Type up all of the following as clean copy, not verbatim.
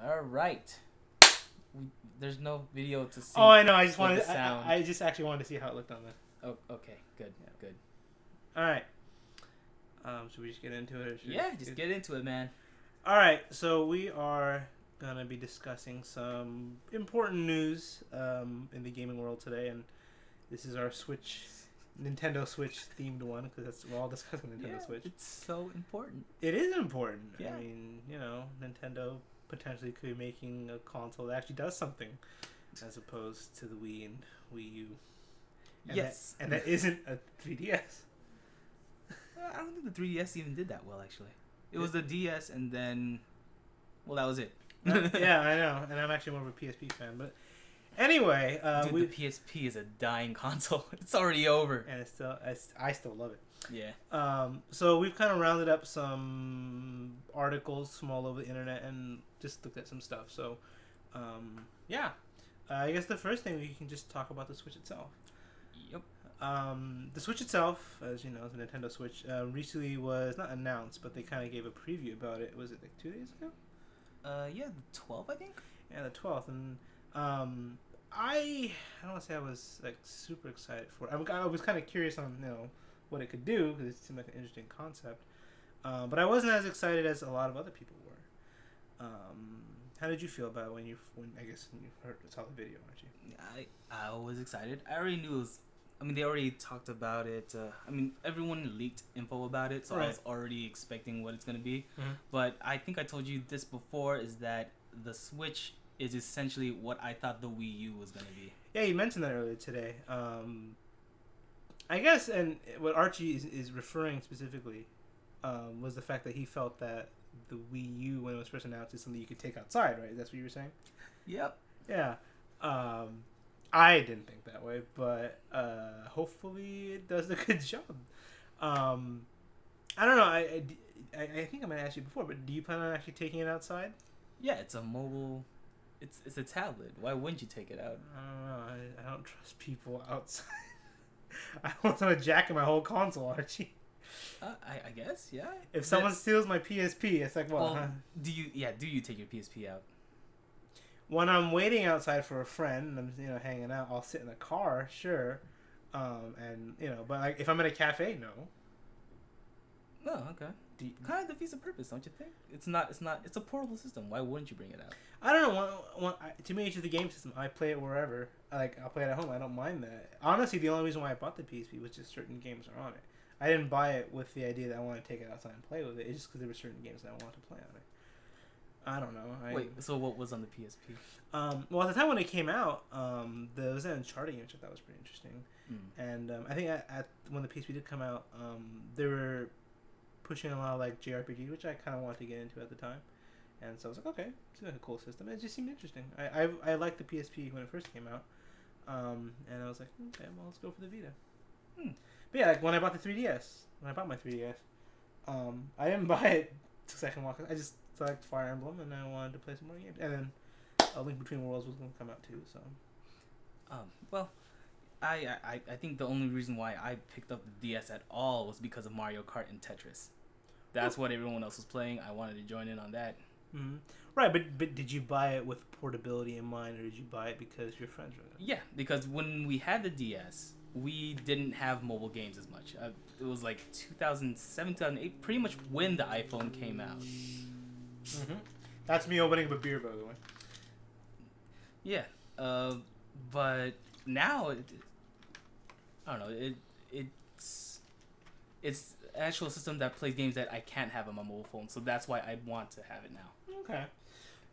All right. There's no video to see. Oh, I know. I just actually wanted to see how it looked on the. Oh, okay. Good. Yeah. Good. All right. Should we just get into it? Just get into it, man. All right. So we are gonna be discussing some important news in the gaming world today, and this is our Nintendo Switch themed one because we're all discussing Nintendo Switch. It's so important. It is important. Yeah. I mean, Nintendo potentially could be making a console that actually does something, as opposed to the Wii and Wii U. And yes. That isn't a 3DS. I don't think the 3DS even did that well, actually. It was the DS, and then, well, that was it. Yeah, I know, and I'm actually more of a PSP fan, but anyway, the PSP is a dying console. It's already over, and I still love it. Yeah. So we've kind of rounded up some articles from all over the internet and just looked at some stuff. So, yeah, I guess the first thing we can just talk about the Switch itself. Yep. The Switch itself, as you know, the Nintendo Switch, recently was not announced, but they kind of gave a preview about it. Was it like 2 days ago? Yeah, the 12th, I think. Yeah, the 12th, and I don't want to say I was like super excited for it. I was kind of curious on what it could do because it seemed like an interesting concept, but I wasn't as excited as a lot of other people were. How did you feel about it when you saw the video, aren't you? I was excited. I already knew it was. I mean, they already talked about it. Everyone leaked info about it, so right. I was already expecting what it's going to be. Mm-hmm. But I think I told you this before, is that the Switch is essentially what I thought the Wii U was going to be. Yeah, you mentioned that earlier today. I guess, and what Archie is referring specifically was the fact that he felt that the Wii U, when it was first announced, is something you could take outside, right? That's what you were saying? Yep. Yeah. I didn't think that way, but hopefully it does a good job. I don't know. I think I might have asked you before, but do you plan on actually taking it outside? Yeah, it's a mobile. It's a tablet. Why wouldn't you take it out? I don't know. I don't trust people outside. I don't want someone jacking my whole console, Archie. I guess, yeah. If someone steals my PSP, it's like, what? Well, huh? Do you take your PSP out? When I'm waiting outside for a friend and I'm hanging out, I'll sit in the car, sure, and but like if I'm at a cafe, no. Oh, okay. Kind of defeats the purpose, don't you think? It's not. It's a portable system. Why wouldn't you bring it out? I don't know. To me, it's just the game system. I play it wherever. I'll play it at home. I don't mind that. Honestly, the only reason why I bought the PSP was just certain games are on it. I didn't buy it with the idea that I wanted to take it outside and play with it. It's just because there were certain games that I wanted to play on it. I don't know. Wait, so what was on the PSP? Well, at the time when it came out, there was an Uncharted game, which I thought was pretty interesting. And I think when the PSP did come out, they were pushing a lot of like JRPG, which I kind of wanted to get into at the time. And so I was like, okay, it's like a cool system. It just seemed interesting. I liked the PSP when it first came out. And I was like, okay, well, let's go for the Vita. But yeah, like when I bought my 3DS, I didn't buy it to second walk. I just select Fire Emblem, and I wanted to play some more games. And then A Link Between Worlds was going to come out too. So, well, I think the only reason why I picked up the DS at all was because of Mario Kart and Tetris. That's what everyone else was playing. I wanted to join in on that. Mm-hmm. Right, but did you buy it with portability in mind, or did you buy it because your friends were there? Yeah, because when we had the DS, we didn't have mobile games as much. It was like 2007, 2008, pretty much when the iPhone came out. Mm-hmm. That's me opening up a beer, by the way. Yeah, but now I don't know. It's an actual system that plays games that I can't have on my mobile phone, so that's why I want to have it now. Okay. I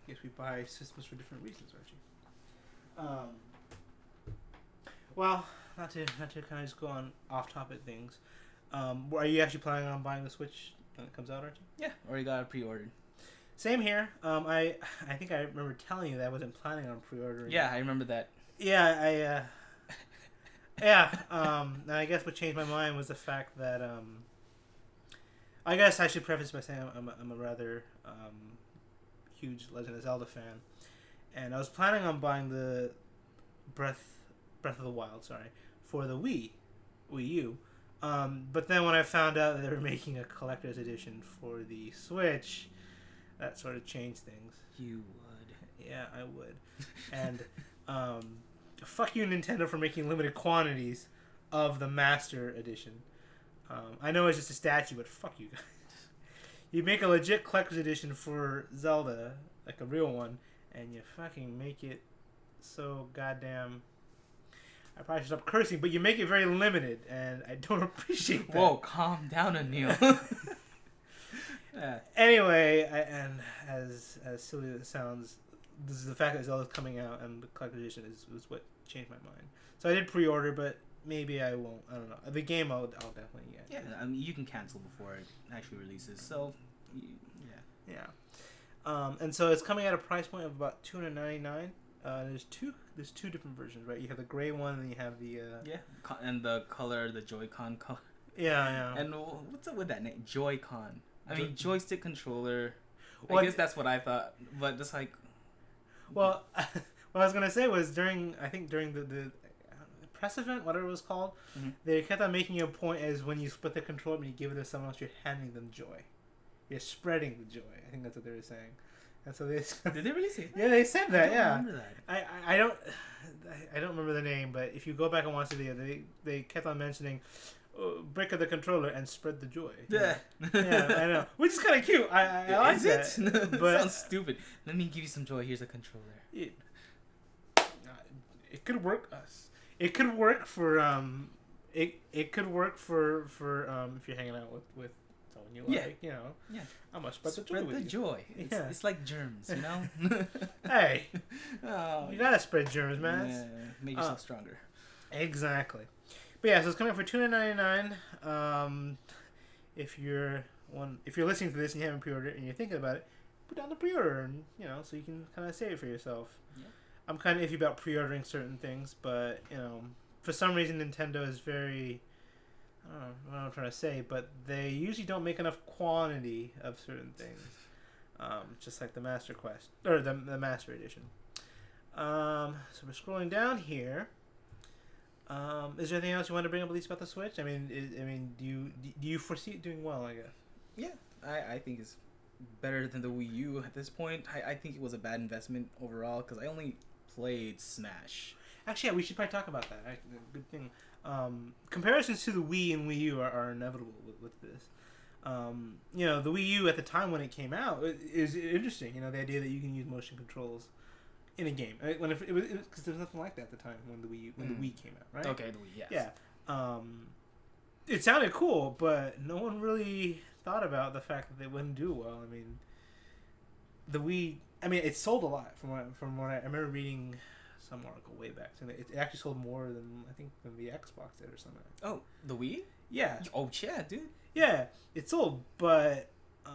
guess we buy systems for different reasons, Archie. Well, not to kind of just go on off-topic things. Are you actually planning on buying the Switch when it comes out, Archie? Yeah, already got it pre-ordered. Same here. I think I remember telling you that I wasn't planning on pre-ordering. Yeah, I remember that. Yeah, yeah. And I guess what changed my mind was the fact that I guess I should preface by saying I'm a rather huge Legend of Zelda fan, and I was planning on buying the Breath of the Wild, for the Wii U. But then when I found out that they were making a collector's edition for the Switch, that sort of changed things. You would. Yeah, I would. And fuck you, Nintendo, for making limited quantities of the Master Edition. I know it's just a statue, but fuck you guys. You make a legit collector's edition for Zelda, like a real one, and you fucking make it so goddamn... I probably should stop cursing, but you make it very limited, and I don't appreciate that. Whoa, calm down, Anil. Yeah. Anyway, and as silly as it sounds, this is the fact that Zelda's coming out and the collector's edition is what changed my mind. So I did pre-order, but maybe I won't. I don't know. The game I'll definitely get. Yeah, I mean, you can cancel before it actually releases, so yeah. Yeah. And so it's coming at a price point of about $299. There's two different versions, right? You have the gray one, and then you have the and the color, the Joy-Con color. Yeah. And what's up with that name, Joy-Con? I mean, joystick controller. Well, I guess that's what I thought, but just like. Well, what I was gonna say was during the press event, whatever it was called, they kept on making a point as when you split the controller and you give it to someone else, you're handing them joy. You're spreading the joy. I think that's what they were saying. And so they did they really say that? Yeah, they said that. I don't remember that. I don't remember the name, but if you go back and watch the video, they kept on mentioning break of the controller and spread the joy. Yeah, I know, which is kind of cute. I like that. But it sounds stupid. Let me give you some joy. Here's a controller. It could work. It could work for It could work for if you're hanging out with someone you like. You know. Yeah. I'm gonna spread the joy. Spread the joy. It's like germs, you know. Hey. You gotta spread germs, man. Yeah, make yourself stronger. Exactly. But yeah, so it's coming out for $299. If you're listening to this and you haven't pre-ordered it and you're thinking about it, put down the pre-order, and so you can kind of save it for yourself. Yeah. I'm kind of iffy about pre-ordering certain things, but for some reason Nintendo is very, I don't know what I'm trying to say, but they usually don't make enough quantity of certain things. Just like the Master Quest or the Master Edition. So we're scrolling down here. Is there anything else you want to bring up, at least about the Switch? I mean, do you foresee it doing well? I guess. Yeah, I think it's better than the Wii U at this point. I think it was a bad investment overall because I only played Smash. Actually, yeah, we should probably talk about that. Good thing. Comparisons to the Wii and Wii U are inevitable with this. The Wii U at the time when it came out is interesting. The idea that you can use motion controls in a game. When it was because there was nothing like that at the time when the Wii came out, right? Okay, the Wii, yes. Yeah. It sounded cool, but no one really thought about the fact that they wouldn't do well. I mean, the Wii. I mean, it sold a lot from what I remember reading some article way back. So it actually sold more than I think than the Xbox did or something. Oh, the Wii? Yeah. Oh yeah, dude. Yeah, it sold, but a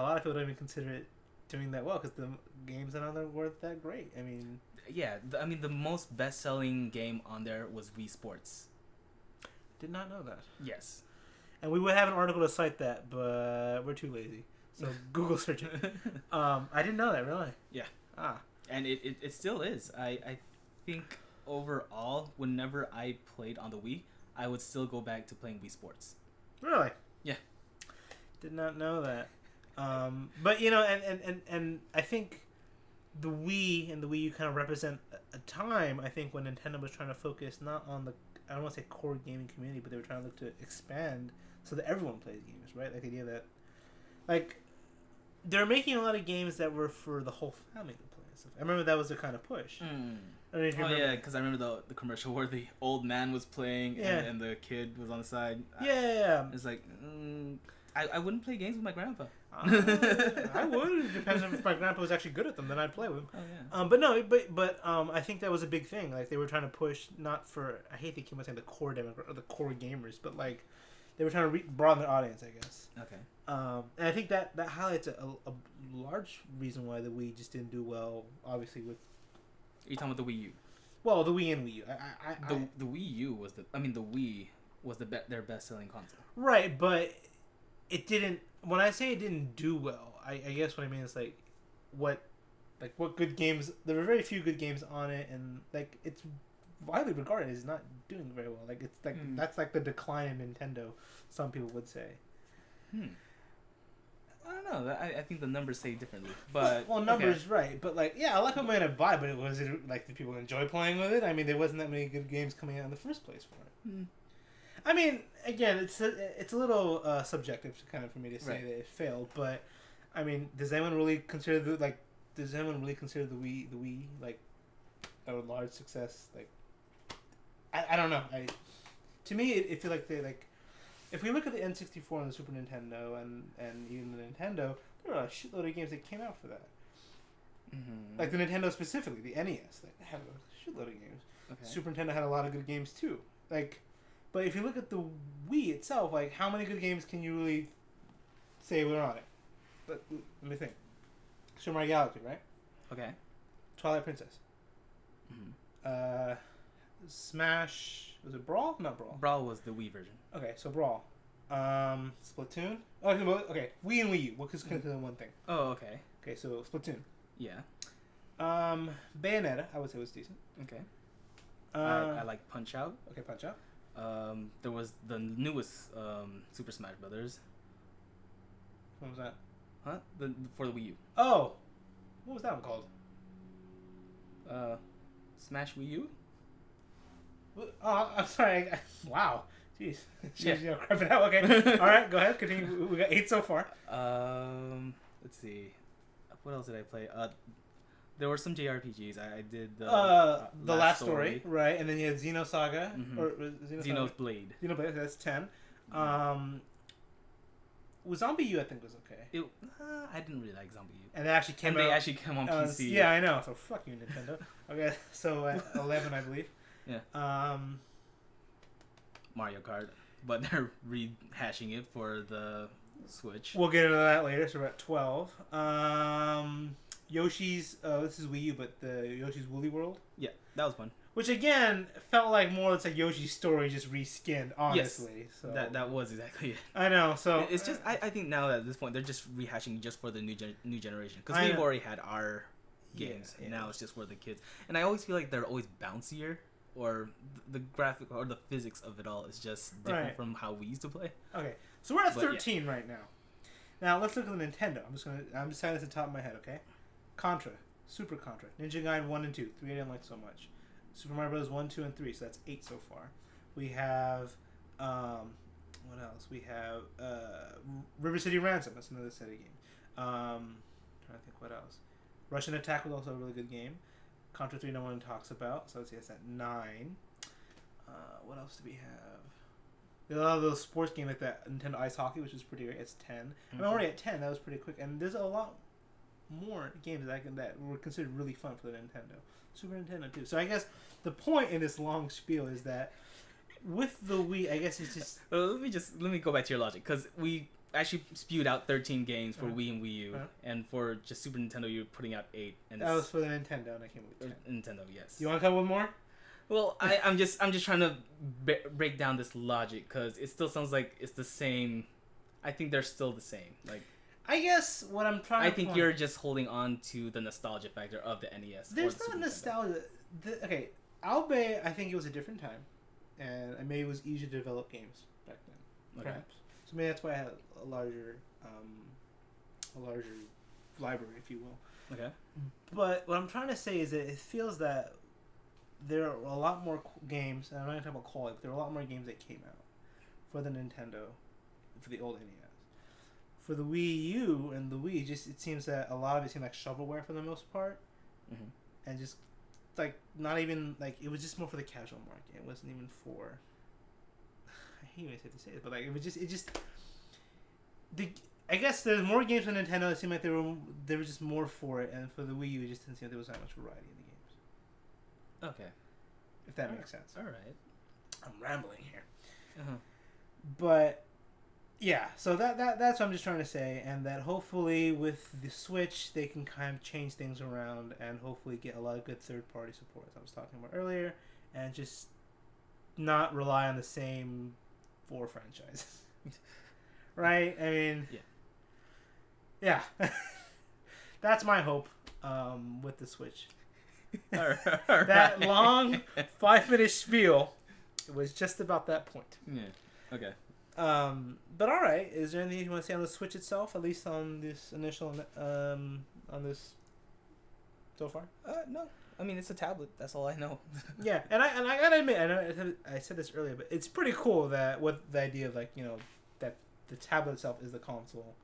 lot of people don't even consider it doing that well because the games on there weren't that great. I mean, yeah, the most best-selling game on there was Wii Sports. Did not know that. Yes, and we would have an article to cite that, but we're too lazy. So Google search it. I didn't know that, really. Yeah. And it still is. I think overall, whenever I played on the Wii, I would still go back to playing Wii Sports. Really? Yeah. Did not know that. But and I think the Wii and the Wii U kind of represent a time, I think, when Nintendo was trying to focus not on the, I don't want to say core gaming community, but they were trying to look to expand so that everyone plays games, right? Like the idea that, like, they're making a lot of games that were for the whole family to play and stuff. I remember that was the kind of push. I don't know if you remember. Yeah, because I remember the commercial where the old man was playing and the kid was on the side. Yeah. It's like, I wouldn't play games with my grandpa. I would. It depends if my grandpa was actually good at them, then I'd play with him. Oh yeah. But I think that was a big thing. Like they were trying to push not for, I hate to keep on saying the core the core gamers, but like they were trying to broaden their audience, I guess. Okay. And I think that highlights a large reason why the Wii just didn't do well. Obviously, with you're talking about the Wii U. Well, the Wii and Wii U. The Wii U was the Wii was their best selling console. Right, but it didn't. When I say it didn't do well, I guess what I mean is what good games. There were very few good games on it, and like it's widely regarded as not doing very well. Like it's like that's like the decline in Nintendo. Some people would say. I don't know. I think the numbers say differently, but well, numbers right, but like yeah, a lot of people might have buy, but was it like did people enjoy playing with it? I mean, there wasn't that many good games coming out in the first place for it. Mm. I mean, again, it's a little subjective to kind of for me to say that it failed, but I mean, does anyone really consider the Wii like a large success? Like, I don't know. To me, it feel like they like. If we look at the N64 and the Super Nintendo and even the Nintendo, there are a shitload of games that came out for that. Mm-hmm. Like the Nintendo specifically, the NES, like had a shitload of games. Okay. Super Nintendo had a lot of good games too. Like, but if you look at the Wii itself, like how many good games can you really say were on it? Let me think. Super Mario Galaxy, right? Okay. Twilight Princess. Mm-hmm. Smash. Was it Brawl? Not Brawl. Brawl was the Wii version. Okay, so Brawl. Splatoon. Oh, okay. Wii and Wii U. What is considered one thing? Oh, okay. Okay, so Splatoon. Yeah. Bayonetta, I would say was decent. Okay. I like Punch Out. Okay, Punch Out. There was the newest Super Smash Brothers. What was that? Huh? For the Wii U. Oh, what was that one called? Smash Wii U. Oh, I'm sorry. Wow. Jeez. Yeah. Crap it out. Okay. All right. Go ahead. Continue. We got 8 so far. Let's see. What else did I play? There were some JRPGs. I did the Last Story, right? And then you had Xenosaga or Xenoblade. Xenoblade. That's 10. Was Zombie U I think was okay. I didn't really like Zombie U. And they actually came on PC. Yeah, I know. So fuck you, Nintendo. Okay, so at 11, I believe. Yeah. Mario Kart, but they're rehashing it for the Switch. We'll get into that later. So we're at 12. Yoshi's. This is Wii U, but the Yoshi's Woolly World. Yeah, that was fun. Which again felt like more. It's like Yoshi's Story just reskinned. Honestly, yes, so that was exactly it. I know. So it's just I think now at this point they're just rehashing just for the new generation because we've already had our games. Yeah. Now it's just for the kids, and I always feel like they're always bouncier. Or the graphic or the physics of it all is just different from how we used to play. Okay, so we're at 13 right now. Now let's look at the Nintendo. I'm just saying this at the top of my head. Okay, Contra, Super Contra, Ninja Gaiden 1 and 2, 3 I didn't like so much. Super Mario Bros 1, 2, and 3. So that's 8 so far. We have what else? We have River City Ransom. That's another Sega game. Trying to think what else. Russian Attack was also a really good game. Contra 3 no one talks about, so let's see, it's at 9. What else do we have? There's a lot of those sports games like that Nintendo Ice Hockey, which is pretty great. It's 10. Mm-hmm. I'm already at 10. That was pretty quick. And there's a lot more games that were considered really fun for the Nintendo. Super Nintendo too. So I guess the point in this long spiel is that with the Wii, I guess it's just... let me go back to your logic, because we actually spewed out 13 games for Wii and Wii U, and for just Super Nintendo, you're putting out 8. And that was for the Nintendo, and I came with 10. Nintendo, yes. You want to come with more? Well, I'm just trying to break down this logic because it still sounds like it's the same. I think they're still the same. Like, I guess what I'm trying. I think you're just holding on to the nostalgia factor of the NES. There's not nostalgia. Okay, albeit I think it was a different time, and maybe it was easier to develop games back then. Perhaps. So maybe that's why I had a larger library, if you will. Okay. But what I'm trying to say is that it feels that there are a lot more games, and I'm not going to talk about quality, but there are a lot more games that came out for the Nintendo, for the old NES. For the Wii U and the Wii, it seems that a lot of it seemed like shovelware for the most part. Mm-hmm. And just, like, not even, like, it was just more for the casual market. It wasn't even for, I hate when I say it, but, like, I guess there's more games for Nintendo. It seemed like there were just more for it, and for the Wii U, it just didn't seem like there was that much variety in the games. Okay. If that makes sense. All right. I'm rambling here. Uh-huh. But, yeah, so that's what I'm just trying to say, and that hopefully with the Switch, they can kind of change things around and hopefully get a lot of good third-party support, as I was talking about earlier, and just not rely on the same 4 franchises. Right? I mean... Yeah. That's my hope with the Switch. All right. That long 5-minute spiel, it was just about that point. Yeah. Okay. But all right, is there anything you want to say on the Switch itself, at least on this initial on this so far? No. I mean, it's a tablet. That's all I know. Yeah, and I gotta admit, I know I said this earlier, but it's pretty cool that with the idea of like that the tablet itself is the console,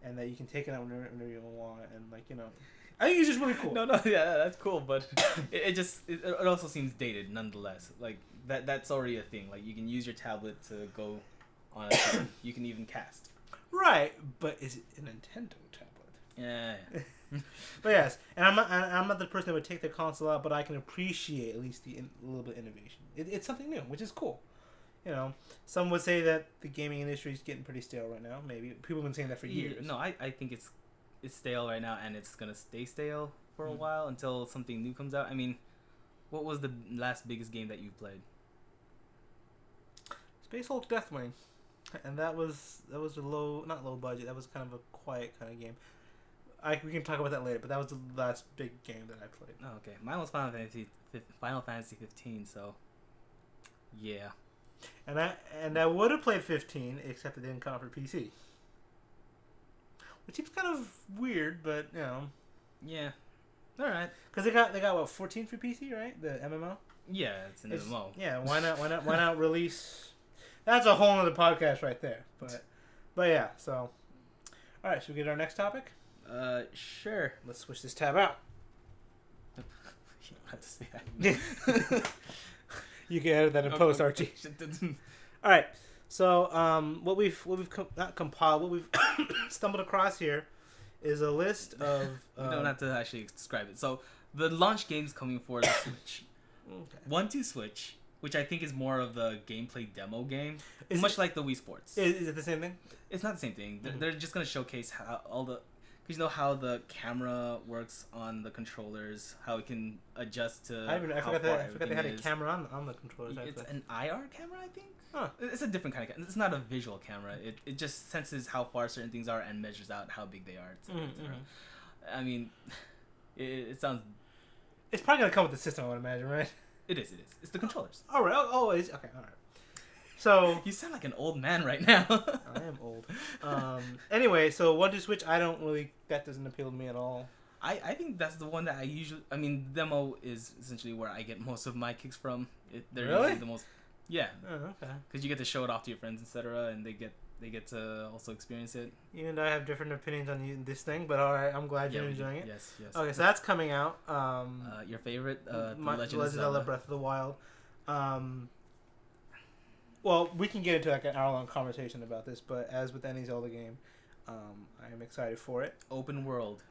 and that you can take it out whenever you want, and like I think it's just really cool. No, yeah, that's cool, but it also seems dated nonetheless. Like that's already a thing. Like you can use your tablet to go on a tablet. You can even cast. Right, but is it a Nintendo tablet? Yeah. But yes, and I'm not the person that would take the console out, but I can appreciate at least a little bit of innovation. It's something new, which is cool. Some would say that the gaming industry is getting pretty stale right now. Maybe people have been saying that for years. No, I think it's stale right now, and it's gonna stay stale for a while until something new comes out. I mean, what was the last biggest game that you played? Space Hulk Deathwing, and that was a not low budget. That was kind of a quiet kind of game. We can talk about that later, but that was the last big game that I played. Oh, okay. Mine was Final Fantasy 15. So, yeah. And I would have played 15, except it didn't come out for PC. Which seems kind of weird, but Yeah. All right. Because they got what 14 for PC, right? The MMO. Yeah, it's an MMO. Yeah. Why not release? That's a whole other podcast right there. But yeah. So, all right. Should we get our next topic? Sure. Let's switch this tab out. You don't have to say that. You can edit that in post, Archie. All right. So, what we've not compiled, what we've stumbled across here is a list of. You don't have to actually describe it. So, the launch games coming for the Switch. Okay. 1-2 Switch, which I think is more of the gameplay demo game, much like the Wii Sports. Is it the same thing? It's not the same thing. Mm-hmm. They're just gonna showcase how all the. Because you know how the camera works on the controllers, how it can adjust to. I forgot they had a camera on the controllers. It's an IR camera, I think. Huh. It's a different kind of camera. It's not a visual camera. It just senses how far certain things are and measures out how big they are. I mean, it sounds. It's probably gonna come with the system, I would imagine, right? It is. It's the controllers. All right. Oh, it's okay. All right. So you sound like an old man right now. I am old. Anyway, so 1-2 Switch, that doesn't appeal to me at all. I think that's the one that I usually. I mean, demo is essentially where I get most of my kicks from. They're really usually the most. Yeah. Oh, okay. Because you get to show it off to your friends, etc., and they get to also experience it. Even though I have different opinions on this thing, but all right, I'm glad you're enjoying it. Yes. Okay, so that's coming out. Your favorite, Legend of Zelda Breath of the Wild. Well, we can get into like an hour-long conversation about this, but as with any Zelda game, I am excited for it. Open world.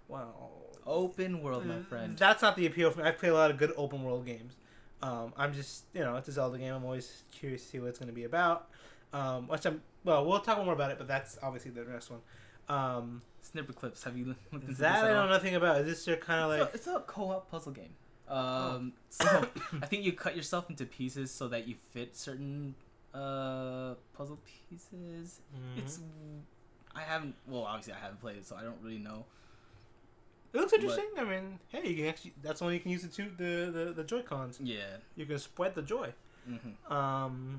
Wow. Open world, my friend. That's not the appeal for me. I've played a lot of good open world games. I'm just, it's a Zelda game. I'm always curious to see what it's going to be about. We'll talk more about it, but that's obviously the next one. Snipper clips. Have you looked into that? I know nothing about. Is this your kind of like? It's a co-op puzzle game. So I think you cut yourself into pieces so that you fit certain puzzle pieces. Mm-hmm. Obviously I haven't played it, so I don't really know. It looks interesting. I mean, hey, you can actually, that's when you can use the Joy-Cons. Yeah. You can spread the joy. Mm-hmm.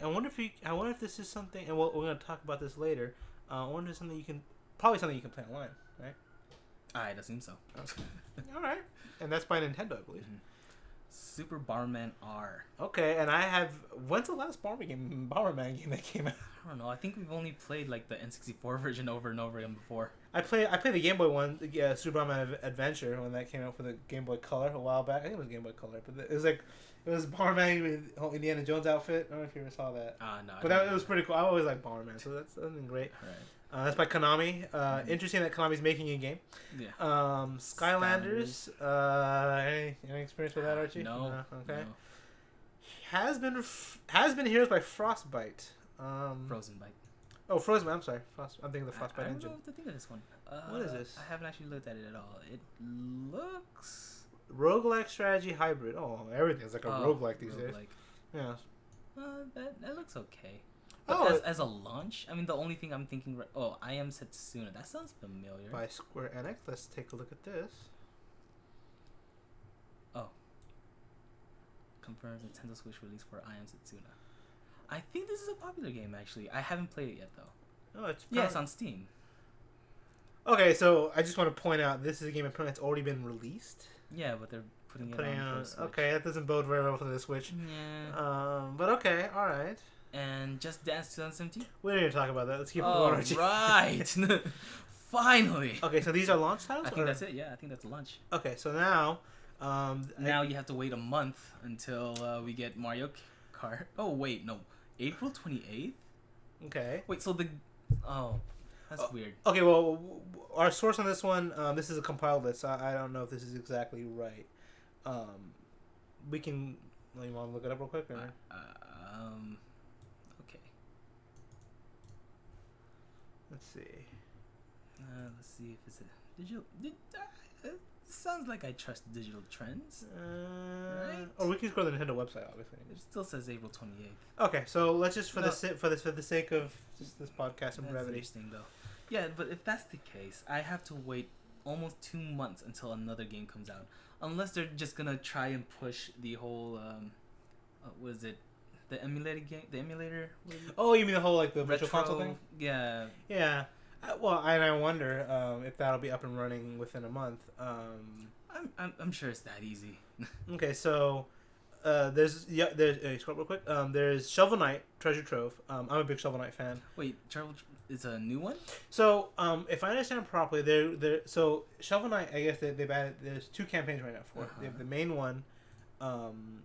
I wonder if this is something, and we're going to talk about this later. I wonder if something you can play online, right? I'd assume so. Okay. All right. And that's by Nintendo, I believe. Mm-hmm. Super Bomberman R. Okay, and when's the last Bomberman game that came out? I don't know. I think we've only played like the N64 version over and over again before. I played the Game Boy one, Super Bomberman Adventure, when that came out for the Game Boy Color a while back. I think it was Game Boy Color, but it was Bomberman with Indiana Jones outfit. I don't know if you ever saw that. No. But it was pretty cool. I always like Bomberman, so that's something great. Right. That's by Konami. Interesting that Konami's making a game. Yeah. Skylanders. Any experience with that, Archie? No. Okay. No. Has been Heroes by Frostbite. Frozen Bite. Oh, Frozen. I'm sorry. I'm thinking of the Frostbite engine. I don't know what to think of this one. What is this? I haven't actually looked at it at all. It looks roguelike strategy hybrid. Oh, everything's like a roguelike these days. Yeah. That looks okay. But as a launch, I mean, the only thing I'm thinking... I Am Setsuna. That sounds familiar. By Square Enix. Let's take a look at this. Oh. Confirms Nintendo Switch release for I Am Setsuna. I think this is a popular game, actually. I haven't played it yet, though. Oh, it's yeah, it's on Steam. Okay, so I just want to point out this is a game that's already been released. Yeah, but they're putting it on for Switch. Okay, that doesn't bode very well for the Switch. Yeah. But okay, all right. And Just Dance 2017. We don't need to talk about that. Let's keep going. Right. Finally. Okay, so these are launch titles? I think that's it. Yeah, I think that's launch. Okay, so now... now you have to wait a month until we get Mario Kart. Oh, wait, no. April 28th? Okay. Wait, so the... Oh, that's weird. Okay, well, our source on this one, this is a compiled list. I don't know if this is exactly right. We can... You want to look it up real quick? Or? Okay. Let's see. Let's see if it's a digital... It sounds like I trust digital trends. Right? Or we can just go to the Nintendo website, obviously. It still says April 28th. Okay, so let's just for the sake of just this podcast and brevity. Interesting, though. Yeah, but if that's the case, I have to wait almost 2 months until another game comes out, unless they're just gonna try and push the whole what is it? The emulated game, the emulator. Oh, you mean the whole like the virtual console thing? Yeah. Yeah. Well, and I wonder if that'll be up and running within a month. I'm sure it's that easy. Okay, so there's scroll real quick. There's Shovel Knight Treasure Trove. I'm a big Shovel Knight fan. Wait, is a new one? So if I understand properly, so Shovel Knight, I guess they've added. There's 2 campaigns right now for it. They have the main one,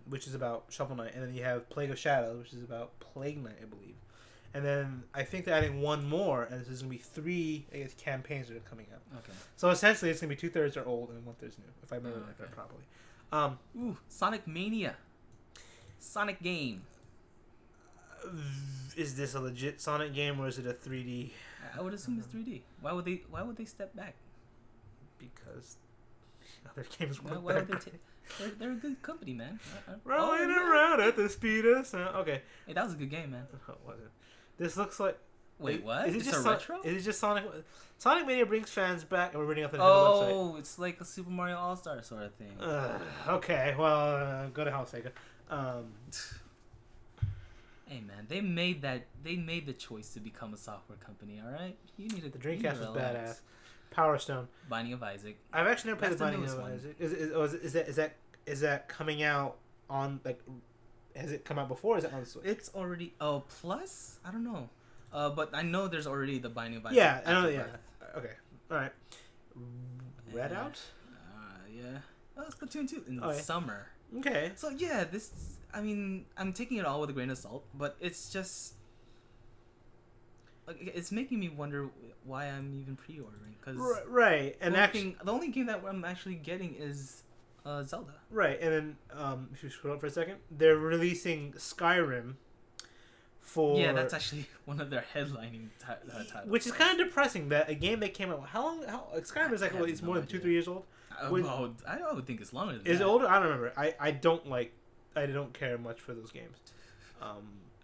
which is about Shovel Knight, and then you have Plague of Shadows, which is about Plague Knight, I believe. And then I think they're adding one more, and there's going to be 3, I guess, campaigns that are coming out. Okay. So essentially, it's going to be 2/3 are old and 1/3 new, if I remember that properly. Sonic Mania. Sonic game. Is this a legit Sonic game, or is it a 3D? I would assume it's 3D. Why would they step back? Because other games weren't why that would great. They're a good company, man. Rolling around at the speed of sound. Okay. Hey, that was a good game, man. Oh, was it? This looks like... Wait, what? Is it it's just a retro? Is it just Sonic... Sonic Mania brings fans back, and we're reading up the Nintendo website. Oh, it's like a Super Mario All-Star sort of thing. Okay, well, go to hell, Sega. Hey, man, they made the choice to become a software company, all right? You needed the Dreamcast was badass. Power Stone. Binding of Isaac. I've actually never played the Binding of Isaac. Is that coming out on, like... Has it come out before, or is it on Switch? It's already... Oh, Plus? I don't know. But I know there's already the Binding of Isaac. Yeah, I know, yeah. Okay, alright. Redout? Yeah. Oh, Splatoon 2 in the summer. Okay. So, yeah, this... I mean, I'm taking it all with a grain of salt, but it's just... It's making me wonder why I'm even pre-ordering. Cause right, and the only game that I'm actually getting is... Zelda. Right, and then if you scroll up for a second, they're releasing Skyrim for... Yeah, that's actually one of their headlining titles. Which is kind of depressing that a game that came out... Skyrim is like, it's more than 2-3 years old? I would think it's longer than that. Is it older? I don't remember. I don't care much for those games.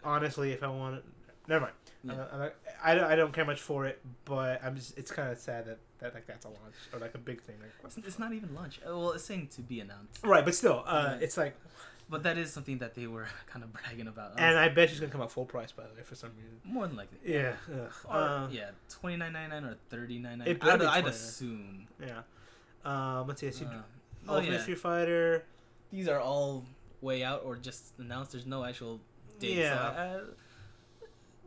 Honestly, if I want... Never mind. Yeah. I don't care much for it, but it's kind of sad that like that's a launch or like a big thing. It's not even launch. Well, it's saying to be announced. Right, but still, it's like. But that is something that they were kind of bragging about. And I bet she's gonna come out full price, by the way, for some reason. More than likely. Yeah. Or, $29.99 or $39.99. I'd assume. Yeah. Let's see. Ultimate Street Fighter. These are all way out or just announced. There's no actual date. Yeah. So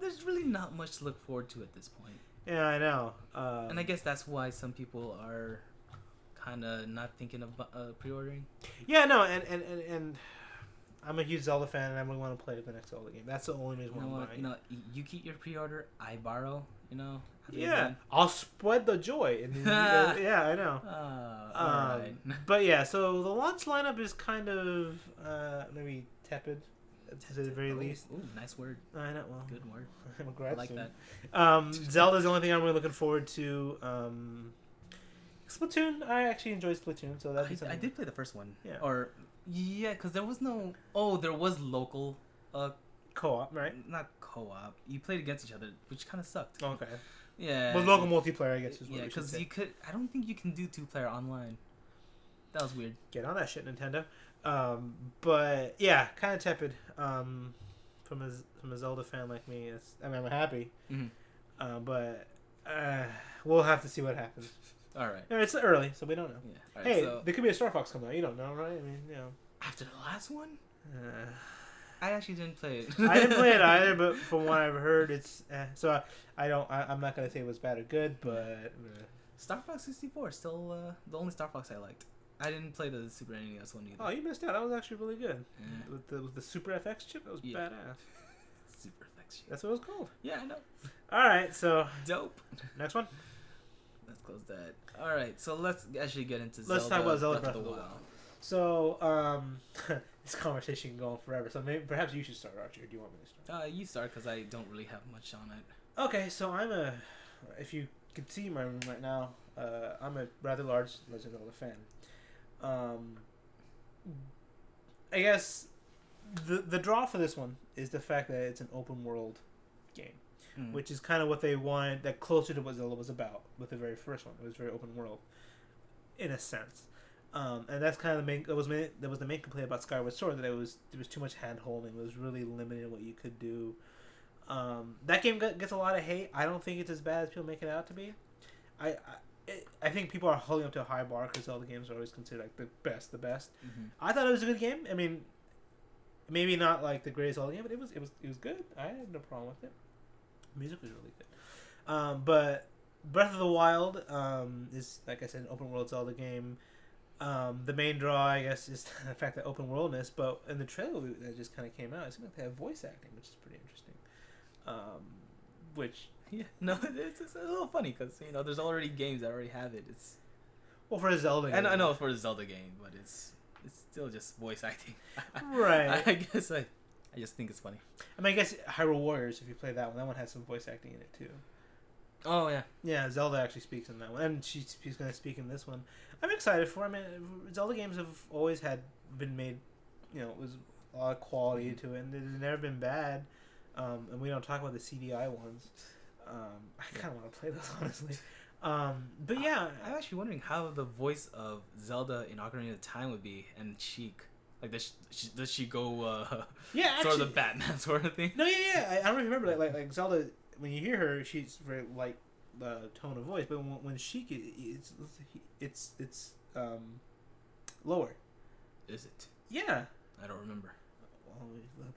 there's really not much to look forward to at this point. Yeah, I know. And I guess that's why some people are kind of not thinking of pre-ordering. Yeah, no, and I'm a huge Zelda fan, and I really want to play the next Zelda game. That's the only reason why I'm buying. You keep your pre-order, I borrow. Yeah, I'll spread the joy. Yeah, I know. Alright. But yeah, so the launch lineup is kind of maybe tepid. To the very least. Ooh, nice word. I know. Well, good word. I like that. Zelda's the only thing I'm really looking forward to. Splatoon, I actually enjoyed Splatoon, so that'd be something. I did play the first one. Yeah. Because there was no... Oh, there was local... co-op, right? Not co-op. You played against each other, which kind of sucked. Okay. Yeah. But local multiplayer, I guess, is what because you could... I don't think you can do 2-player online. That was weird. Get on that shit, Nintendo. But yeah, kind of tepid from a Zelda fan like me, I'm happy. Mm-hmm. But we'll have to see what happens. All right. It's early, so we don't know. Yeah. All right, Hey, so there could be a Star Fox coming out. You don't know, right? I mean, after the last one, I actually didn't play it. I didn't play it either, but from what I've heard, it's so I'm not gonna say it was bad or good, but Star Fox 64 still the only Star Fox I liked. I didn't play the Super NES one either. Oh, you missed out. That was actually really good. Yeah. With the Super FX chip, that was badass. Super FX chip. That's what it was called. Yeah, I know. All right, so dope. Next one. Let's close that. All right, so let's actually get into Let's Zelda. talk about Zelda Breath Breath of the Wild. So, this conversation can go on forever. So maybe perhaps you should start, Archie, or do you want me to start? You start because I don't really have much on it. Okay, so if you can see my room right now, I'm a rather large Legend of Zelda fan. I guess the draw for this one is the fact that it's an open world game, which is kind of what they wanted, that closer to what Zelda was about with the very first one. It was very open world, in a sense. And that's kind of that was the main complaint about Skyward Sword, that there was too much hand holding. It was really limited in what you could do. That game gets a lot of hate. I don't think it's as bad as people make it out to be. I think people are holding up to a high bar because Zelda games are always considered like the best. Mm-hmm. I thought it was a good game. I mean, maybe not like the greatest Zelda game, but it was good. I had no problem with it. The music was really good. But Breath of the Wild is, like I said, an open world Zelda game. The main draw, I guess, is the fact that open worldness. But in the trailer that just kind of came out, it seemed like they have voice acting, which is pretty interesting. It's a little funny because there's already games that already have it. It's for a Zelda game. And I know it's for a Zelda game, but it's still just voice acting. Right. I guess I just think it's funny. I mean, I guess Hyrule Warriors, if you play that one has some voice acting in it too. Oh yeah. Yeah, Zelda actually speaks in that one, and she's going to speak in this one. I'm excited for it. I mean, Zelda games have always been made, it was a lot of quality to it, and they've never been bad. And we don't talk about the CDI ones. I kind of want to play those, honestly. But yeah, I'm actually wondering how the voice of Zelda in Ocarina of Time would be, and Sheik. Like, does she go sort of the Batman sort of thing? No, yeah. I don't remember like Zelda. When you hear her, she's very light tone of voice, but when Sheik, it's lower. Is it? Yeah. I don't remember.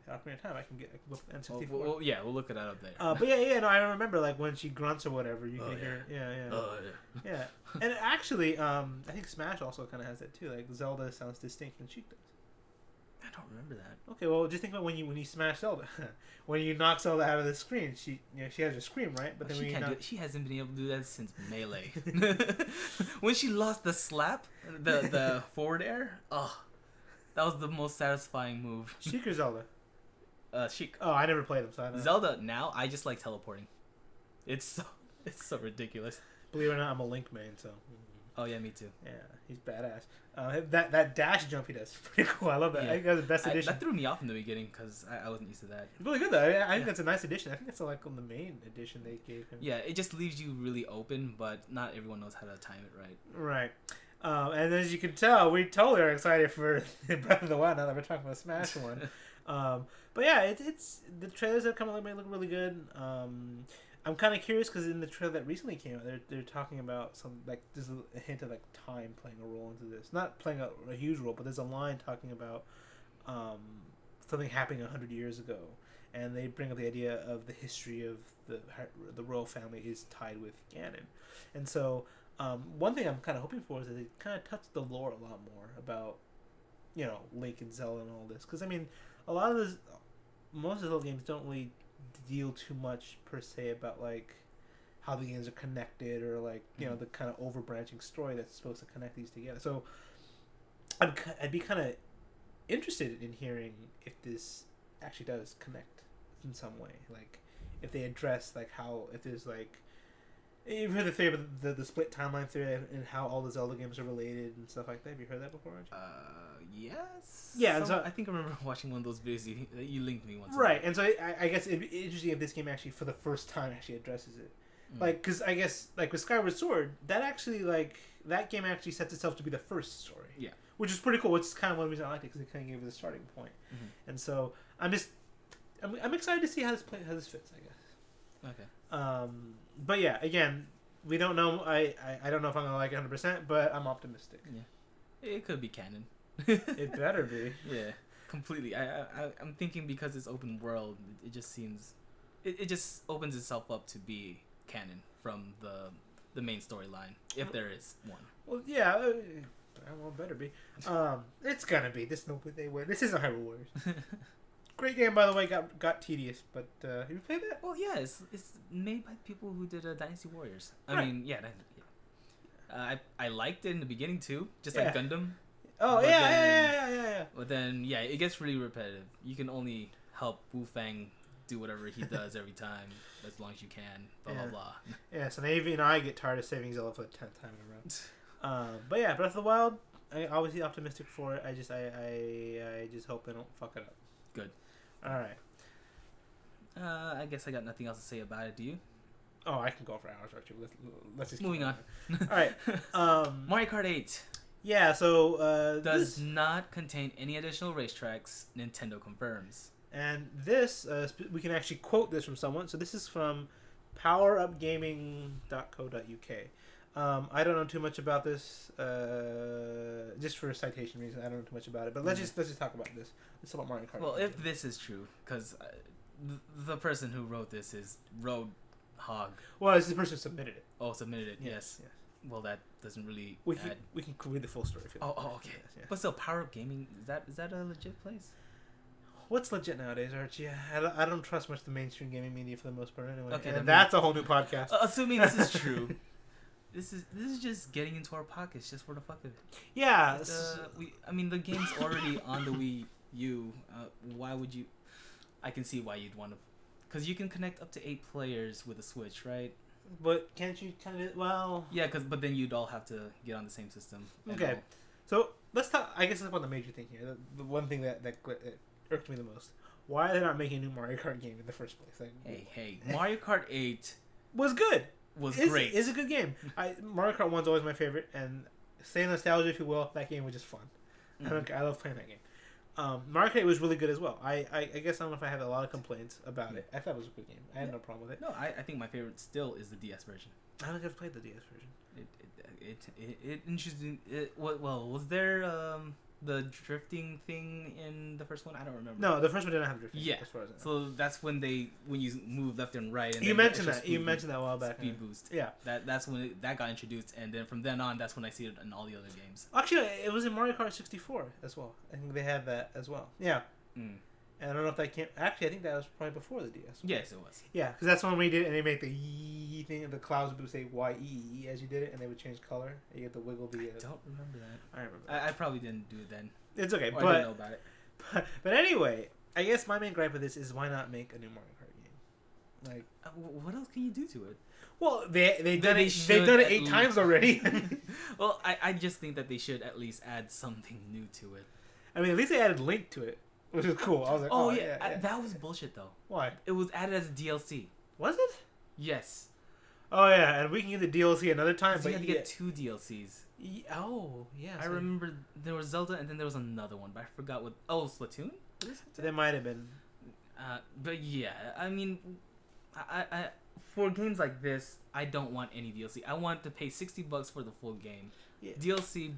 Ocarina of Time, I can look at N64. We'll look it up there. But no, I remember like when she grunts or whatever, you can hear. Yeah. And actually, I think Smash also kind of has that too. Like Zelda sounds distinct than Sheik does. I don't remember that. Okay, well, just think about when you smash Zelda, when you knock Zelda out of the screen, she has a scream, right? But then she hasn't been able to do that since Melee. When she lost the slap, the forward air, that was the most satisfying move. Sheik or Zelda? Sheik. Oh, I never played them, so I don't know. Zelda, now, I just like teleporting. It's so ridiculous. Believe it or not, I'm a Link main, so... Oh, yeah, me too. Yeah, he's badass. That dash jump he does is pretty cool. I love that. Yeah. I think that's the best edition. That threw me off in the beginning because I wasn't used to that. It's really good, though. I think that's a nice addition. I think that's like on the main edition they gave him. Yeah, it just leaves you really open, but not everyone knows how to time it right. Right. And as you can tell, we totally are excited for Breath of the Wild now that we're talking about Smash one. But yeah, it's the trailers that come out may look really good. I'm kind of curious because in the trailer that recently came out, they're talking about some like there's a hint of like time playing a role into this. Not playing a huge role, but there's a line talking about something happening 100 years ago, and they bring up the idea of the history of the royal family is tied with Ganon, and so. One thing I'm kind of hoping for is that they kind of touch the lore a lot more about, Link and Zelda and all this. Because, I mean, a lot of most of the games don't really deal too much, per se, about, like, how the games are connected or, like, the kind of overbranching story that's supposed to connect these together. So, I'd be kind of interested in hearing if this actually does connect in some way. Like, if they address, like, how, if there's, like, you've heard the theory about the split timeline theory and how all the Zelda games are related and stuff like that. Have you heard that before, Archie? Yes. Yeah, so I think I remember watching one of those videos you linked me once. Right, and so I guess it'd be interesting if this game actually, for the first time, actually addresses it. Like, because I guess, like, with Skyward Sword, that actually, like, that game actually sets itself to be the first story. Yeah. Which is pretty cool, which is kind of one reason I liked it, because it kind of gave it a starting point. And so, I'm excited to see how this fits, I guess. Okay. But yeah, again, we don't know. I don't know if I'm gonna like it 100%, but I'm optimistic. Yeah, it could be canon. It better be. Yeah, completely. I'm thinking because it's open world, it just seems, it just opens itself up to be canon from the main storyline, if there is one. Well, yeah. Well, better be. It's gonna be. This no way they win. This isn't Hyrule Warriors. Great game, by the way. Got tedious, but have you played that? Well, yeah, it's made by people who did Dynasty Warriors. I Right. mean, yeah. I liked it in the beginning too, just like Gundam. Oh But yeah. But then, yeah, it gets really repetitive. You can only help Wu Fang do whatever he does every time, as long as you can. Blah blah blah. Yeah. So now even I get tired of saving Zelda for the 10th time in a row. But yeah, Breath of the Wild. I obviously optimistic for it. I just hope they don't fuck it up. Good. All right. I guess I got nothing else to say about it. Do you? Oh, I can go for hours, Archie. Let's just Moving on. All right. Mario Kart 8 Yeah. So does not contain any additional racetracks. Nintendo confirms. And this, we can actually quote this from someone. So this is from powerupgaming.co.uk. I don't know too much about this, just for citation reasons. I don't know too much about it. But let's just talk about this. Let's talk about Mario Kart. Well, if this is true, because the person who wrote this is Roadhog. Well, it's the person who submitted it. Oh, submitted it. Yes. Well, that doesn't really. We can read the full story. If you like. Oh, okay. Yes. But still, Power Up Gaming is that a legit place? What's legit nowadays, Archie? I don't trust much the mainstream gaming media for the most part, anyway. Okay, and that's a whole new podcast. Assuming this is true, this is just getting into our pockets just for the fuck of it. Yeah. The game's already on the Wii U. Why would you? I can see why you'd want to, because you can connect up to 8 players with a Switch, right? But can't you kind of? Well. Yeah, but then you'd all have to get on the same system. Okay. So let's talk. I guess that's one of the major thing here. The one thing that irked me the most. Why are they not making a new Mario Kart game in the first place? Like, hey, Mario Kart 8 was good. Was great. It's a good game. Mario Kart 1's always my favorite, and say nostalgia if you will, that game was just fun. Mm-hmm. I love playing that game. Mario Kart 8 was really good as well. I guess I don't know if I have a lot of complaints about it. I thought it was a good game. I had no problem with it. No, I think my favorite still is the DS version. I don't think I've played the DS version. It interesting. Was there the drifting thing in the first one? I don't remember. No, the first one didn't have drifting. Yeah. As far as I know. So that's when you move left and right. And you mentioned that. You mentioned that a while back. Speed boost. Yeah. That's when that got introduced, and then from then on, that's when I see it in all the other games. Actually, it was in Mario Kart 64 as well. I think they had that as well. Yeah. And I don't know if that came. Actually, I think that was probably before the DS. Yes, it was. Yeah, because that's when we did it, and they made the yee thing, and the clouds would say YEE as you did it, and they would change color. And you get the wiggle. I don't remember that. I remember. I probably didn't do it then. It's okay, but I didn't know about it. But anyway, I guess my main gripe with this is why not make a new Mario Kart game? Like, what else can you do to it? Well, they've done it 8 times already. Well, I just think that they should at least add something new to it. I mean, at least they added Link to it, which is cool. I was like, yeah. That was bullshit though. Why? It was added as a DLC. Was it? Yes. Oh yeah, and we can get the DLC another time. But you had to get 2 DLCs. Oh yeah. I remember there was Zelda, and then there was another one, but I forgot what. Oh, Splatoon. There might have been. But yeah, I mean, I for games like this, I don't want any DLC. I want to pay $60 for the full game. Yeah. DLC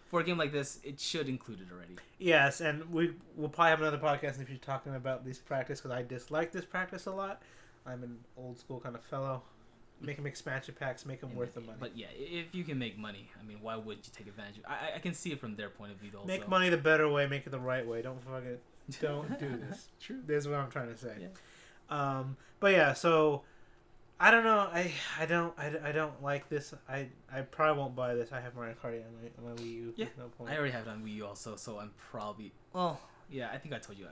for a game like this, it should include it already. Yes, and we'll probably have another podcast in the future talking about this practice, because I dislike this practice a lot. I'm an old school kind of fellow. Make them expansion packs, make them worth the money. But yeah, if you can make money, I mean, why would you take advantage of it? I can see it from their point of view also. Make money the better way, make it the right way. Don't do this. True. This is what I'm trying to say. Yeah. But yeah, so I don't know. I don't like this. I probably won't buy this. I have Mario Kart on my Wii U. Yeah. No point. I already have it on Wii U also, so I'm probably yeah. I think I told you.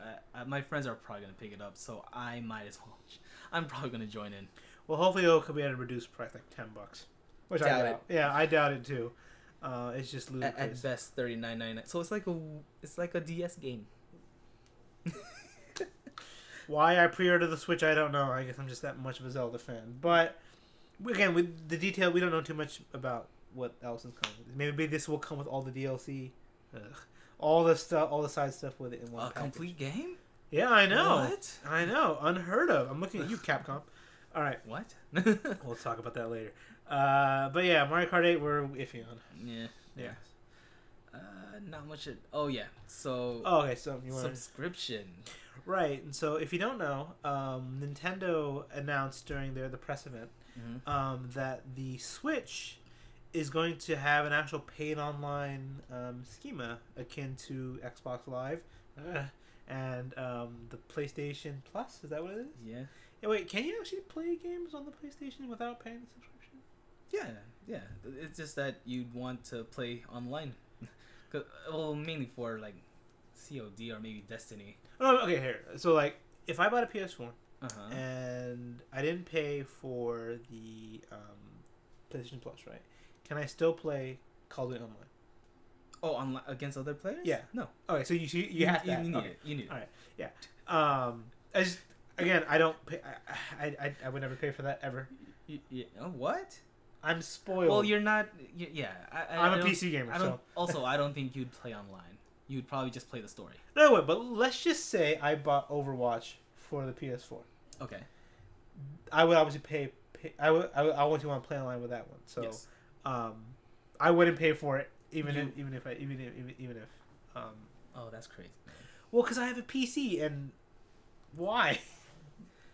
My friends are probably gonna pick it up, so I might as well. I'm probably gonna join in. Well, hopefully it could be at a reduced price, like $10, which I doubt. Yeah, I doubt it too. It's just ludicrous. At best, $39.99. So it's like a DS game. Why I pre-ordered the Switch, I don't know. I guess I'm just that much of a Zelda fan. But again, with the detail, we don't know too much about what else is coming. Maybe this will come with all the DLC, all the stuff, all the side stuff with it in one package. Complete game. Yeah, I know. What? I know. Unheard of. I'm looking at you, Capcom. All right. What? We'll talk about that later. But yeah, Mario Kart 8 we're iffy on. Yeah. Yeah. Not much. Oh yeah. So. Oh, okay. So you want subscription. Right. And so if you don't know, Nintendo announced during the press event that the Switch is going to have an actual paid online schema akin to Xbox Live and the PlayStation Plus. Is that what it is? Yeah. Hey, wait, can you actually play games on the PlayStation without paying the subscription? Yeah. It's just that you'd want to play online. Well, mainly for like COD or maybe Destiny. Oh, okay, here. So, like, if I bought a PS4 and I didn't pay for the PlayStation Plus, right? Can I still play Call of Duty Online? Oh, online against other players? Yeah. No. Okay, so you have that. You need okay. it. You need it. All right. Yeah. I just again I don't pay. I would never pay for that ever. What? I'm spoiled. Well, you're not. Yeah. I'm a PC gamer. I don't think you'd play online. You'd probably just play the story. No, wait, but let's just say I bought Overwatch for the PS4. Okay. I would obviously pay. I want to play online with that one. So, yes. I wouldn't pay for it even if. Oh, that's crazy. Man. Well, because I have a PC and why?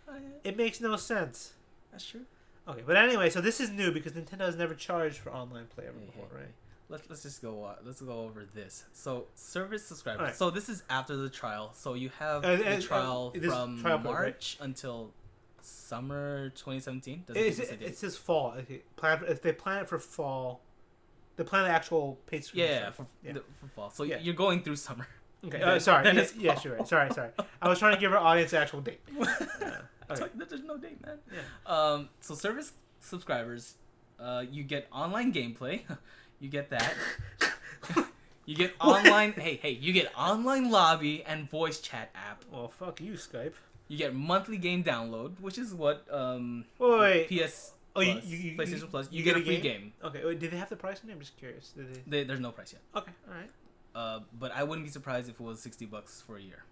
Oh, yeah. It makes no sense. That's true. Okay, but anyway, so this is new because Nintendo has never charged for online play ever before, right? Let's just go. Let's go over this. So service subscribers. Right. So this is after the trial. So you have the trial from March until summer 2017. It says fall. If they plan it for fall, they plan the actual paid subscription. For fall. So you're going through summer. Okay. Sorry. Yes, you're right. Sorry. I was trying to give our audience an actual date. Okay. There's no date, man. Yeah. So service subscribers, you get online gameplay. You get that. You get online. Hey. You get online lobby and voice chat app. Well, fuck you, Skype. You get monthly game download, which is what wait. PS. Oh, Plus, PlayStation Plus. You get a free game. Okay. Wait, did they have the price in there? I'm just curious. There's no price yet. Okay. All right. But I wouldn't be surprised if it was $60 for a year.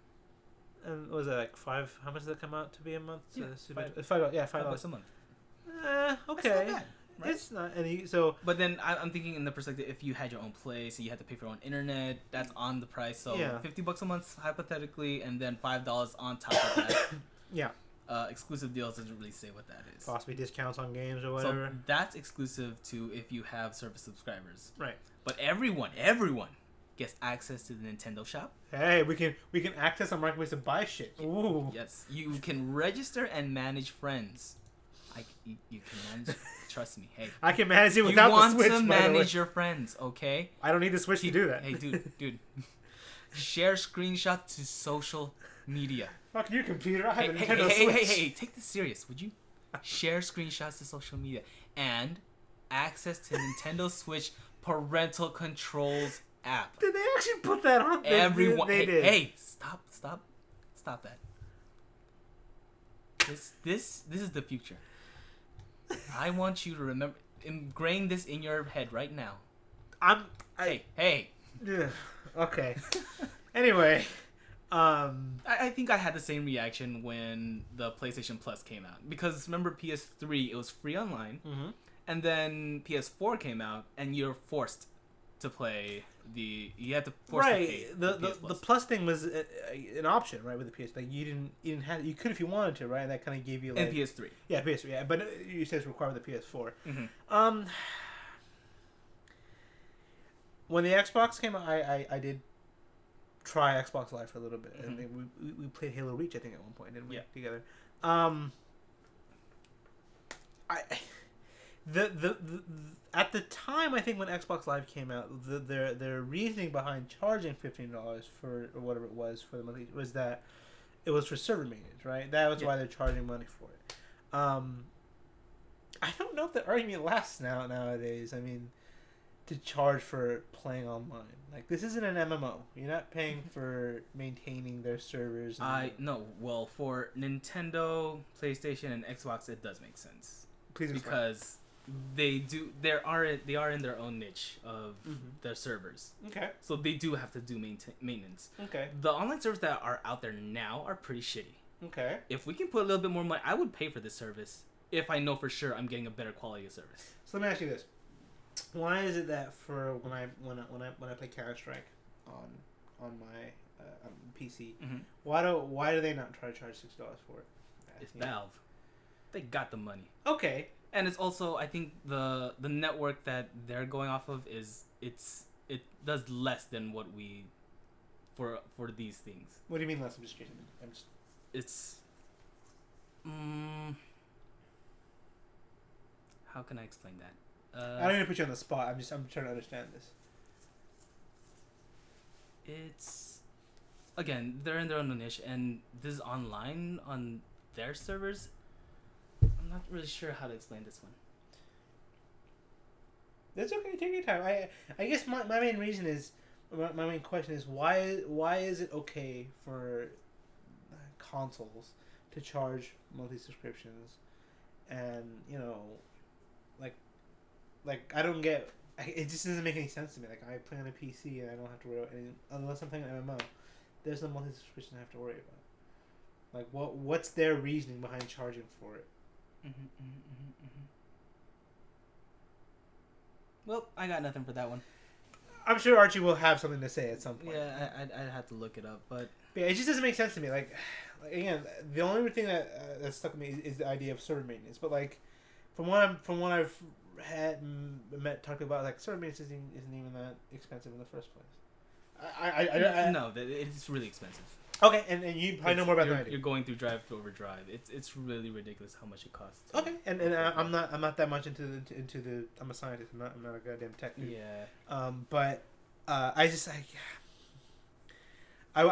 And was it like $5? How much does it come out to be a month? Yeah, $5. Yeah, $5 a month. Okay. That's not bad, right? It's not. And so. But then I'm thinking in the perspective, if you had your own place, so you had to pay for your own internet, that's on the price. So $50 a month hypothetically, and then $5 on top of that. Yeah. Exclusive deals doesn't really say what that is. Possibly discounts on games or whatever. So that's exclusive to if you have service subscribers. Right. But everyone gets access to the Nintendo shop. Hey, we can access our marketplace to buy shit. Ooh. Yes, you can register and manage friends. You can manage. Trust me. Hey, I can manage it without the Switch. You want to manage your friends, okay? I don't need the Switch to do that. Hey, dude. Share screenshots to social media. Fuck you, computer. I have a Nintendo Switch. Hey, take this serious, would you? Share screenshots to social media and access to Nintendo Switch parental controls app. Did they actually put that on? Everyone, they did. Hey, stop that. This is the future. I want you to remember, ingrain this in your head right now. Hey. Yeah. Okay. Anyway, I think I had the same reaction when the PlayStation Plus came out because remember PS3 it was free online, and then PS4 came out and you're forced to play you had to force to pay the Plus thing was an option, right, with the PS. Like you didn't have, you could if you wanted to, right? That kind of gave you like and PS3. Yeah, PS3. Yeah, but you said it's required with the PS4. When the Xbox came out, I did try Xbox Live for a little bit, and we played Halo Reach, I think, at one point, didn't we? Yeah. Together. At the time, I think when Xbox Live came out, their reasoning behind charging $15 for or whatever it was for the monthly was that it was for server maintenance, right? That was why they're charging money for it. I don't know if the argument lasts nowadays. I mean, to charge for playing online, like this isn't an MMO. You're not paying for maintaining their servers. No. Well, for Nintendo, PlayStation, and Xbox, it does make sense. Please because they are in their own niche of their servers. Okay. So they do have to do maintenance. Okay. The online servers that are out there now are pretty shitty. Okay. If we can put a little bit more money, I would pay for this service if I know for sure I'm getting a better quality of service. So let me ask you this: why is it that for when I play Counter-Strike on my PC, why do they not try to charge $6 for it? It's Valve. They got the money. Okay. And it's also, I think the network that they're going off of it does less than what we for these things. What do you mean less? I'm just it's how can I explain that? I don't even put you on the spot. I'm trying to understand this. It's again, they're in their own niche, and this is online on their servers. I'm not really sure how to explain this one. That's okay. Take your time. I guess my main reason is my main question is why is it okay for consoles to charge monthly subscriptions, and like I don't get. It just doesn't make any sense to me. Like I play on a PC and I don't have to worry about anything unless I'm playing an MMO. There's no monthly subscription I have to worry about. Like what's their reasoning behind charging for it? Well, I got nothing for that one. I'm sure Archie will have something to say at some point. Yeah, I'd have to look it up, but yeah, it just doesn't make sense to me. Like again, the only thing that stuck with me is the idea of server maintenance. But like, from what I've talked about, like server maintenance isn't even that expensive in the first place. No, it's really expensive. Okay, and you probably know more about that. You're going through drive over drive. It's really ridiculous how much it costs. Okay, and I'm not that much into the. I'm a scientist. I'm not a goddamn tech dude. Yeah. But I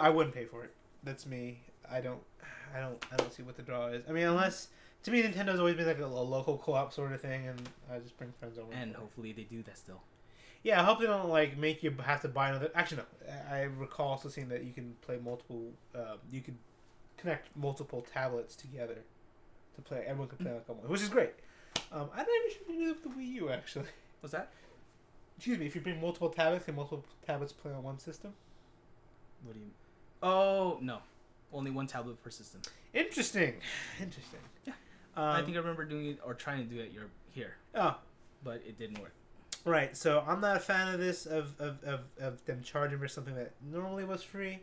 wouldn't pay for it. That's me. I don't see what the draw is. I mean, unless to me Nintendo's always been like a local co-op sort of thing, and I just bring friends over. And hopefully they do that still. Yeah, I hope they don't like make you have to buy another. Actually, no. I recall also seeing that you can play multiple. You can connect multiple tablets together to play. Everyone can play like on one, which is great. I don't even sure you do with the Wii U actually. What's that? Excuse me. If you bring multiple tablets, can multiple tablets play on one system? What do you? Oh no, only one tablet per system. Interesting. Yeah. I think I remember doing it or trying to do it here. Oh, but it didn't work. Right, so I'm not a fan of this of them charging for something that normally was free.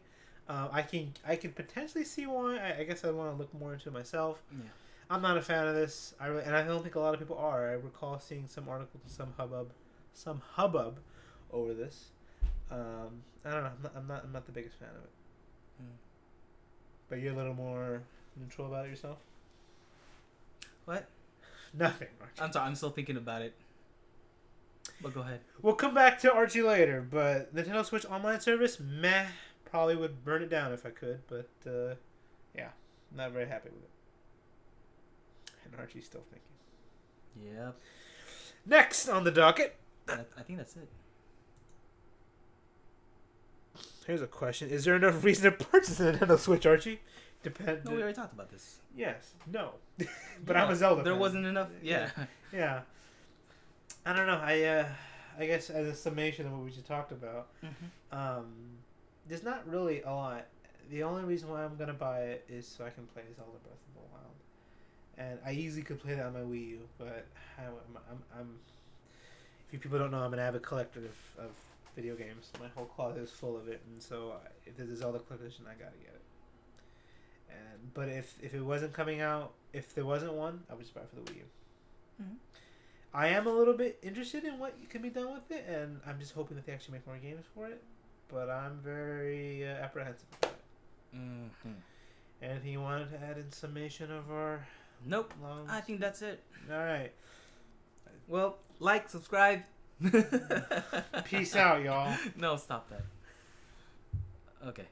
I can potentially see why. I guess I want to look more into it myself. Yeah. I'm not a fan of this. And I don't think a lot of people are. I recall seeing some articles, some hubbub over this. I don't know. I'm not the biggest fan of it. But you're a little more neutral about it yourself. What? Nothing. Archie. I'm sorry. I'm still thinking about it. But go ahead. We'll come back to Archie later, but Nintendo Switch Online service, meh. Probably would burn it down if I could, but yeah, not very happy with it. And Archie's still thinking. Yep. Next on the docket. I think that's it. Here's a question: is there enough reason to purchase a Nintendo Switch, Archie? No, we already talked about this. Yes. No. But I'm a Zelda There fan. wasn't enough. Yeah. Yeah. I don't know. I guess as a summation of what we just talked about, there's not really a lot. The only reason why I'm gonna buy it is so I can play Zelda Breath of the Wild, and I easily could play that on my Wii U. But I'm if you people don't know, I'm an avid collector of video games. My whole closet is full of it, and so if there's a Zelda collection, I gotta get it. But if it wasn't coming out, if there wasn't one, I would just buy it for the Wii U. I am a little bit interested in what can be done with it, and I'm just hoping that they actually make more games for it. But I'm very apprehensive about it. Anything you wanted to add in summation of our... Nope. I think that's it. All right. Well, like, subscribe. Peace out, y'all. No, stop that. Okay.